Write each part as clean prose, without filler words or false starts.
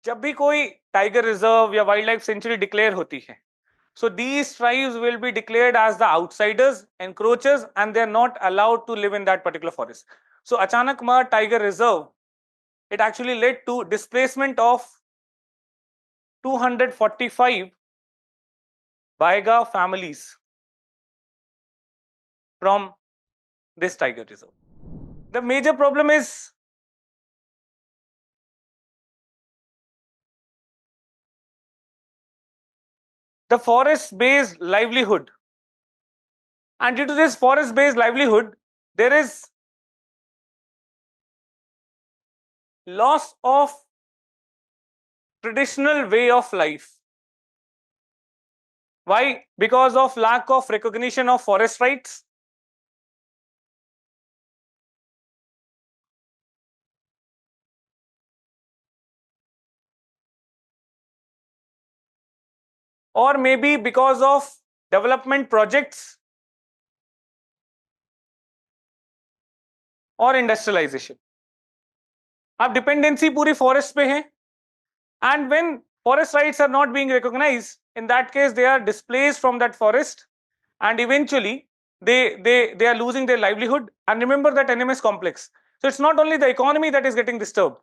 जब भी कोई टाइगर रिजर्व या वाइल्ड लाइफ सेंचुरी डिक्लेयर होती है, so these tribes will be declared as the outsiders, encroachers, and they are not allowed to live in that particular forest. So Achanakmar Tiger Reserve, it actually led to displacement of 245 Baiga families from this tiger reserve. The major problem is the forest-based livelihood. And due to this forest-based livelihood, there is loss of traditional way of life. Why? Because of lack of recognition of forest rights, or maybe because of development projects or industrialization. अब dependency पूरी forest पे है, and when forest rights are not being recognized, in that case they are displaced from that forest, and eventually they are losing their livelihood. And remember that NMS complex, so it's not only the economy that is getting disturbed,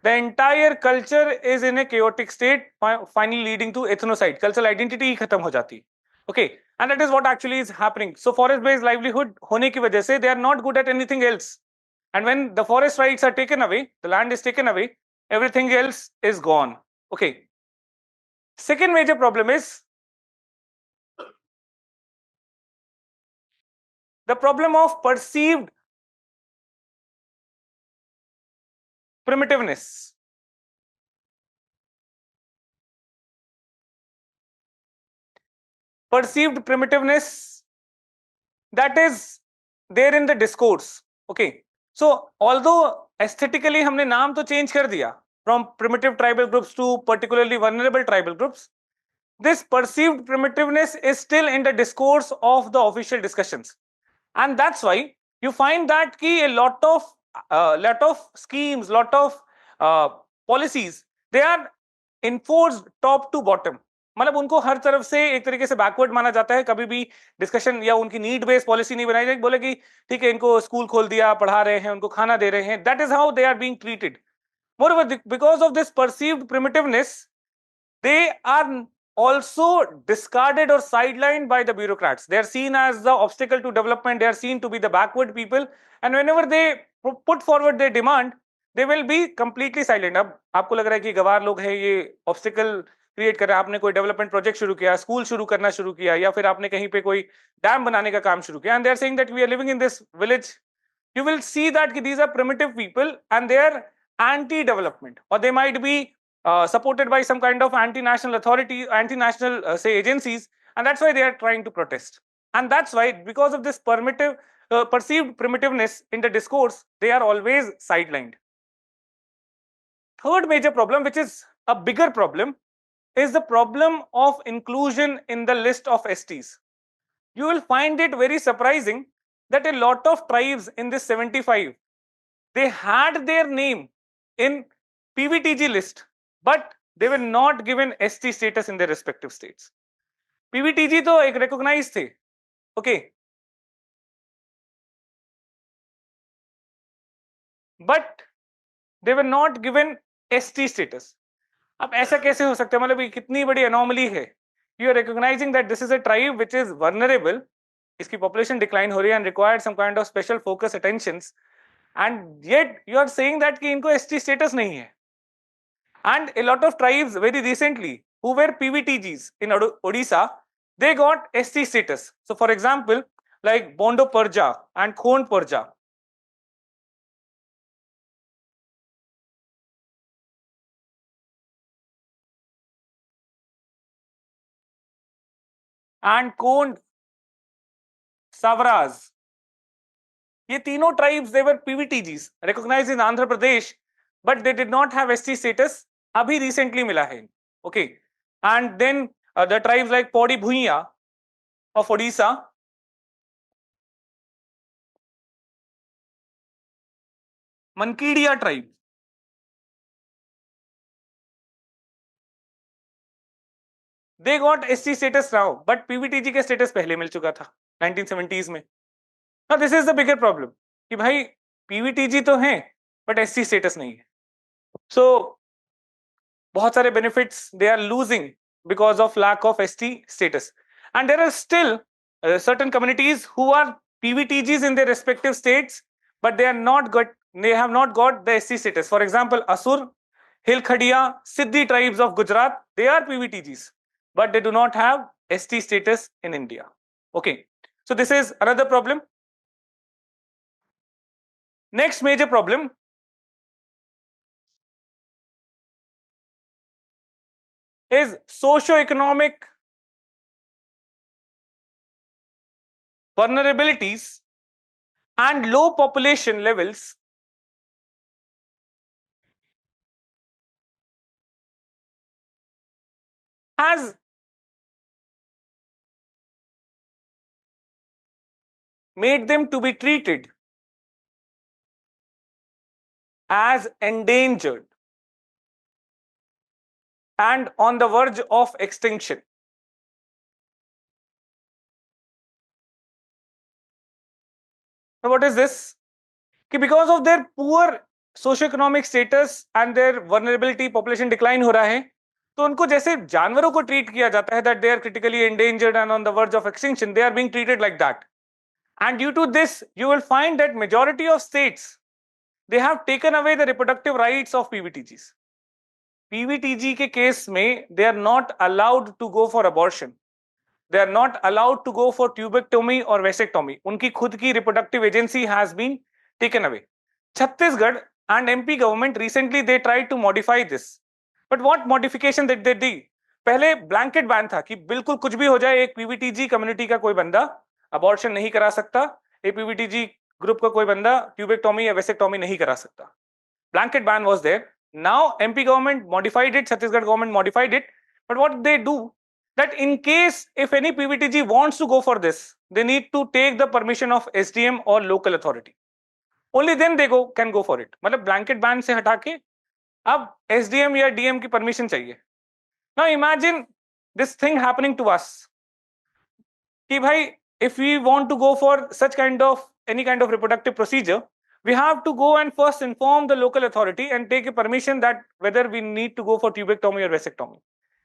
the entire culture is in a chaotic state, finally leading to ethnocide. Cultural identity ही खत्म हो जाती, okay, and that is what actually is happening. So forest based livelihood होने की वजह से they are not good at anything else, and when the forest rights are taken away, the land is taken away, everything else is gone. Okay. Second major problem is the problem of perceived primitiveness. Perceived primitiveness that is there in the discourse. Okay. So although aesthetically हमने नाम तो change कर दिया from primitive tribal groups to particularly vulnerable tribal groups, this perceived primitiveness is still in the discourse of the official discussions. And that's why you find that ki a lot of schemes, lot of policies, they are enforced top to bottom. मतलब उनको हर तरफ से एक तरीके से backward माना जाता है. कभी भी डिस्कशन या उनकी नीड बेस्ड पॉलिसी नहीं बनाई जाएगी, बोले कि ठीक है इनको स्कूल खोल दिया, पढ़ा रहे हैं, उनको खाना दे रहे हैं. That is how they are being treated. Moreover, because of this perceived primitiveness, they are also discarded or sidelined by the bureaucrats. They are seen as the obstacle to development. They are seen to be the backward people, and whenever they put forward their demand, they will be completely silent. अब आपको लग रहा है कि गवार लोग हैं, ये ऑब्स्टिकल क्रिएट कर रहे हैं. आपने कोई डेवलपमेंट प्रोजेक्ट शुरू किया, स्कूल शुरू करना शुरू किया, या फिर आपने कहीं पे कोई डैम बनाने का काम शुरू किया, and they are saying that we are living in this village. You will see that these are primitive people and they are anti-development, or they might be supported by some kind of anti-national authority, anti-national say agencies, and that's why they are trying to protest. And that's why, because of this perceived primitiveness in the discourse, they are always sidelined. Third major problem, which is a bigger problem, is the problem of inclusion in the list of STs. You will find it very surprising that a lot of tribes in this 75, they had their name in PVTG list, but they were not given ST status in their respective states. PVTG तो एक recognized थे, okay, but they were not given ST status. अब ऐसा कैसे हो सकता है? मतलब ये कितनी बड़ी anomaly है. You are recognizing that this is a tribe which is vulnerable, इसकी population decline हो रही है and required some kind of special focus attentions, and yet you are saying that कि इनको ST status नहीं है. And a lot of tribes very recently who were PVTGs in Odisha, they got ST status. So for example, like Bondo Parja and Khond Parja. And Khond Savras. ये तीनों tribes, they were PVTGs recognized in Andhra Pradesh, but they did not have ST status. अभी recently मिला है. Okay. And then the tribes like Podi Bhuiya of Odisha, Mankidia tribe, they got SC status now, but PVTG के status पहले मिल चुका था 1970s में. Now this is the bigger problem कि भाई PVTG तो हैं but SC status नहीं है. So बहुत सारे benefits they are losing because of lack of ST status, and there are still certain communities who are PVTGs in their respective states, but they have not got the SC status. For example, Asur, Hilkhadia, Siddhi tribes of Gujarat, they are PVTGs, but they do not have ST status in India. Okay, so this is another problem. Next major problem is socio-economic vulnerabilities and low population levels has made them to be treated as endangered and on the verge of extinction. So what is this? Because of their poor socio-economic status and their vulnerability, population decline हो रहा है, तो उनको जैसे जानवरों को treat किया जाता है that they are critically endangered and on the verge of extinction, they are being treated like that. And due to this, you will find that majority of states, they have taken away the reproductive rights of PVTGs. PVTG के case में they are not allowed to go for abortion. They are not allowed to go for tubectomy or vasectomy. उनकी खुद की reproductive agency has been taken away. Chhattisgarh and MP government recently they tried to modify this. But what modification did they do? पहले blanket ban था कि बिल्कुल कुछ भी हो जाए, एक PVTG community का कोई बंदा abortion नहीं करा सकता, एक PVTG group का कोई बंदा tubectomy या vasectomy नहीं करा सकता. Blanket ban was there. Now MP government modified it, Chhattisgarh government modified it. But what they do, that in case if any PVTG wants to go for this, they need to take the permission of SDM or local authority. Only then they can go for it. मतलब blanket ban से हटा के अब SDM या DM की permission चाहिए. Now imagine this thing happening to us. कि भाई if we want to go for such kind of any kind of reproductive procedure, we have to go and first inform the local authority and take a permission that whether we need to go for tubectomy or vasectomy.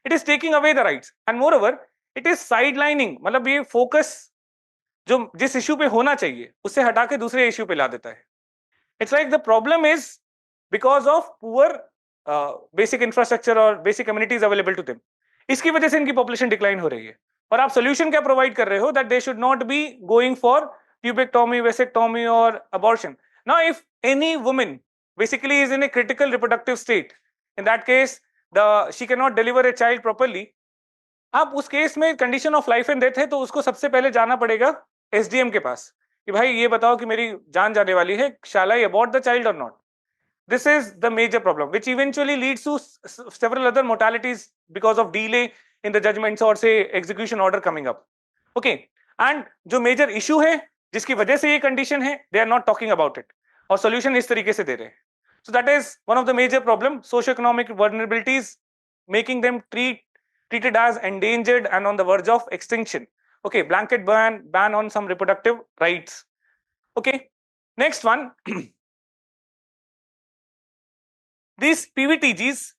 It is taking away the rights, and moreover it is sidelining. मतलब ये focus जो जिस issue पे होना चाहिए उससे हटा के दूसरे issue पे ला देता है. It's like the problem is because of poor basic infrastructure or basic amenities available to them. इसकी वजह से इनकी population decline हो रही है. और आप solution क्या provide कर रहे हो that they should not be going for tubectomy, vasectomy or abortion. Now if any woman basically is in a critical reproductive state, in that case she cannot deliver a child properly, अब उस case में condition of life and death है तो उसको सबसे पहले जाना पड़ेगा एसडीएम के पास कि भाई ये बताओ कि मेरी जान जाने वाली है, shall I abort the child or not? This is the major problem, which eventually leads to several other mortalities because of delay in the judgments or say execution order coming up. Okay, and जो major issue है जिसकी वजह से ये condition है, they are not talking about it और solution इस तरीके से दे रहे हैं. So that is one of the major problem, socio-economic vulnerabilities, making them treated as endangered and on the verge of extinction. Okay, blanket ban on some reproductive rights. Okay, next one. These PVTGs,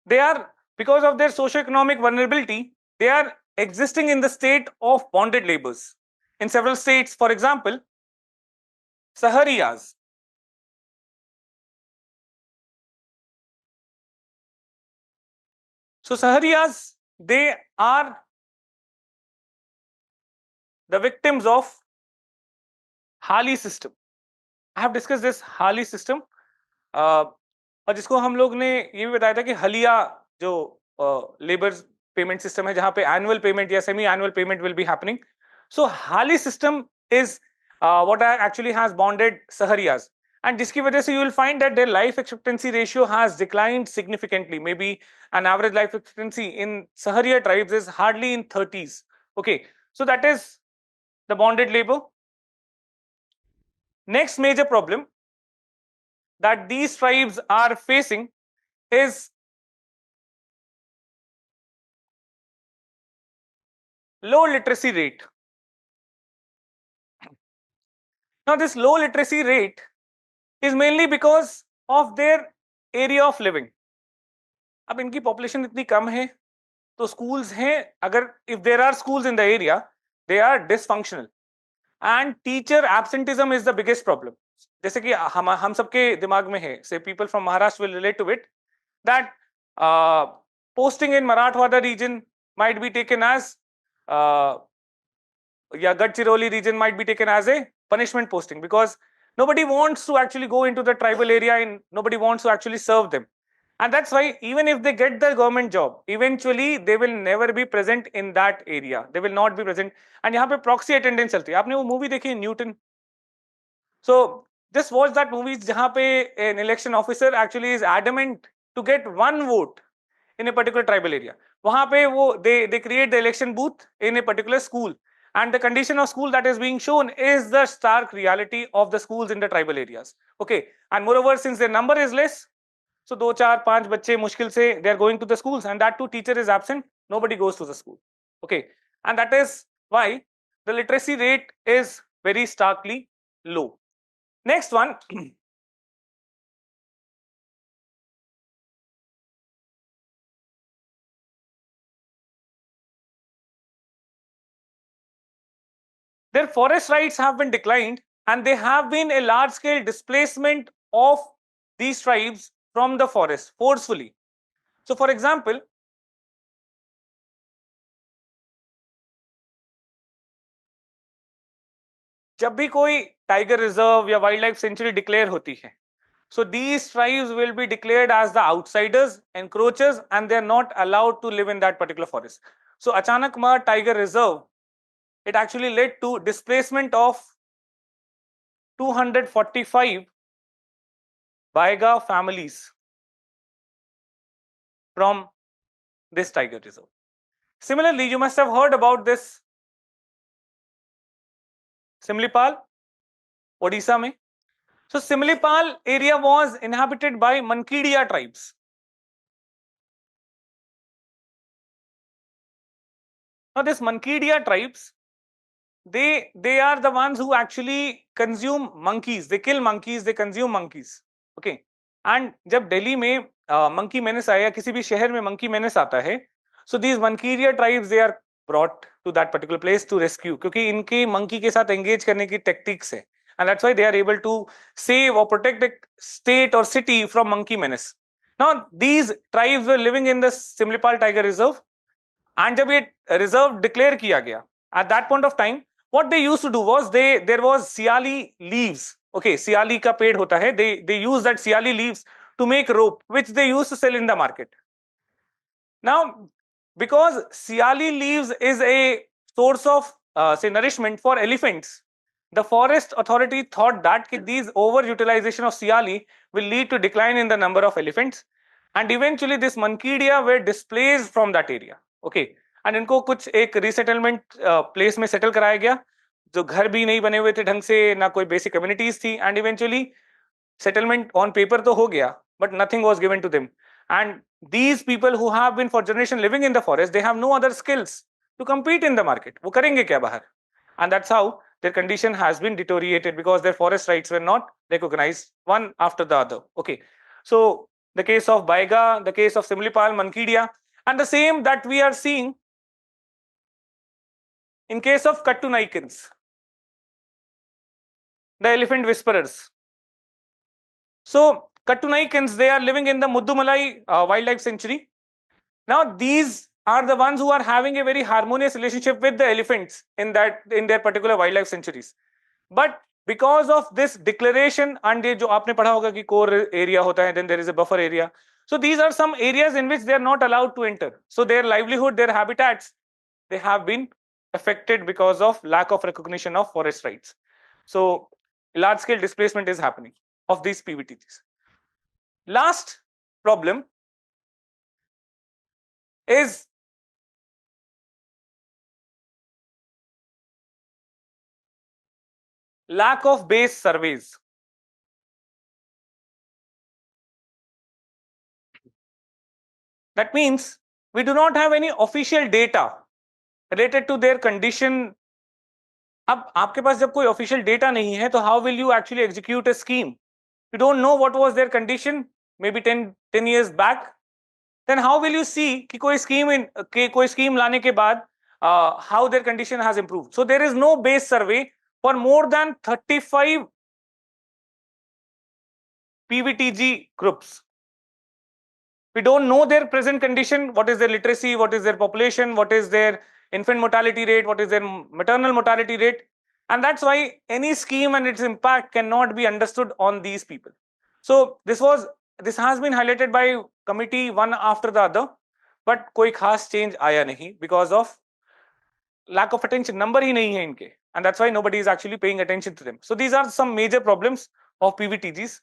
they are, because of their socio-economic vulnerability, they are existing in the state of bonded labors. In several states, for example, Saharias. So Saharias, they are the victims of हाली system. I have discuss this हाली system और जिसको हम लोग ने ये भी बताया था कि हलिया जो लेबर पेमेंट सिस्टम है जहां पे एनुअल पेमेंट या semi annual payment will be happening. So Hali system is what actually has bonded Sahariyas, and जिसकी वजह से you will find that their life expectancy ratio has declined significantly. Maybe an average life expectancy in Saharia tribes is hardly in 30s. Okay, so that is the bonded labor. Next major problem that these tribes are facing is low literacy rate. Now, this low literacy rate is mainly because of their area of living. अब इनकी population इतनी कम है तो schools हैं, अगर if there are schools in the area, they are dysfunctional and teacher absenteeism is the biggest problem. जैसे कि हम सबके दिमाग में है, say people from Maharashtra will relate to it, that posting in Marathwada region might be taken as yeah, Gadchiroli region might be taken as a punishment posting because nobody wants to actually go into the tribal area and nobody wants to actually serve them. And that's why even if they get the government job, eventually they will never be present in that area. They will not be present. And यहाँ पे proxy attendance चलती है. आपने वो movie देखी है Newton? So just watch that movie जहाँ पे an election officer actually is adamant to get one vote in a particular tribal area. वहाँ पे वो they create the election booth in a particular school. And the condition of school that is being shown is the stark reality of the schools in the tribal areas. Okay, and moreover, since their number is less, so 2, 4, 5 बच्चे मुश्किल से they are going to the schools, and that too teacher is absent, nobody goes to the school. Okay, and that is why the literacy rate is very starkly low. Next one. Their forest rights have been declined and there have been a large scale displacement of these tribes from the forest forcefully. So for example, जब भी कोई tiger reserve या wild life sanctuary declare होती है, so these tribes will be declared as the outsiders, encroachers, and they are not allowed to live in that particular forest. So Achanakmar Tiger Reserve, it actually led to displacement of 245 Baiga families from this tiger reserve. Similarly, you must have heard about this Simlipal, Odisha mein. So Simlipal area was inhabited by Mankidia tribes. Now this Mankidia tribes, they are the ones who actually consume monkeys. They kill monkeys, they consume monkeys. Okay. And जब दिल्ली में monkey menace आया, किसी भी शहर में monkey menace आता है, so these Mankidia tribes they are brought to that particular place to rescue, क्योंकि इनके monkey के साथ engage करने की tactics है, and that's why they are able to save or protect the state or city from monkey menace. Now these tribes were living in the Simlipal Tiger Reserve, and जब ये reserve declare किया गया, at that point of time, what they used to do was there was siali leaves. Okay, siali का पेड़ होता है. They use that siali leaves to make rope, which they used to sell in the market. Now, because siali leaves is a source of say nourishment for elephants, the forest authority thought that these overutilization of siali will lead to decline in the number of elephants, and eventually this Mankidia were displaced from that area. Okay, and इनको कुछ एक resettlement place में settle कराया गया, जो घर भी नहीं बने हुए थे ढंग से, ना कोई basic communities थी, and eventually settlement on paper तो हो गया, but nothing was given to them. And these people who have been for generation living in the forest, they have no other skills to compete in the market. वो करेंगे क्या बाहर? And that's how their condition has been deteriorated because their forest rights were not recognized one after the other. Okay, so the case of Baiga, the case of Simlipal, Mankidia, and the same that we are seeing in case of Kattunaikans, the elephant whisperers. So Kattunaikans, they are living in the Muddumalai wildlife sanctuary. Now these are the ones who are having a very harmonious relationship with the elephants in their particular wildlife sanctuaries. But because of this declaration, and ये जो आपने पढ़ा होगा कि core area होता है, then there is a buffer area. So these are some areas in which they are not allowed to enter. So their livelihood, their habitats, they have been affected because of lack of recognition of forest rights. So large scale displacement is happening of these PVTGs. Last problem is lack of base surveys. That means we do not have any official data related to their condition. अब आपके पास जब कोई official data नहीं है तो how will you actually execute a scheme? You don't know what was their condition maybe 10 years back. Then how will you see कि कोई scheme लाने के बाद how their condition has improved? So there is no base survey for more than 35 PVTG groups. We don't know their present condition, what is their literacy, what is their population, what is their infant mortality rate, what is their maternal mortality rate. And that's why any scheme and its impact cannot be understood on these people. So this has been highlighted by committee one after the other, but koi khas change aaya nahi because of lack of attention. Number hi nahi hai inke, and that's why nobody is actually paying attention to them. So these are some major problems of PVTGs.